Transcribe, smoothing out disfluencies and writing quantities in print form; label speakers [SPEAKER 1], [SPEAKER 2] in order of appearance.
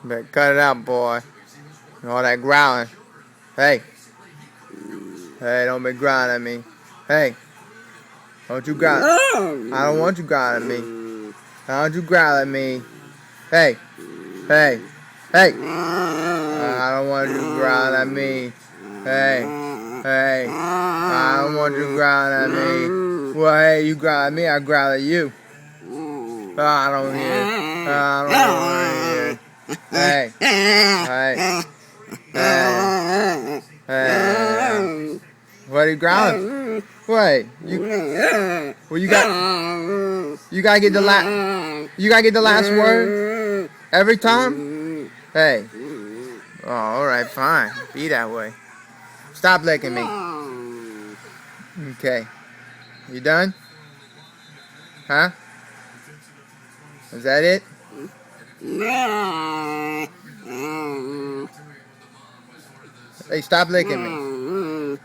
[SPEAKER 1] Better cut it out, boy. And all that growling. Hey. Hey, don't be growling at me. Hey. Don't you growl. I don't want you growling at me. Don't you growl at me. Hey. Hey. Hey. I don't want you growling at me. Hey. Hey. I don't want you growling at me. Well, hey, you growl at me, I growl at you. Oh, I don't hear it. I don't want to hear it. Hey. Hey. Hey. Hey. What are you growling? Wait, well, you gotta get the last word every time. Hey, oh, all right, fine, be that way. Stop licking me. Okay, you done? Huh? Is that it? Hey, stop licking me.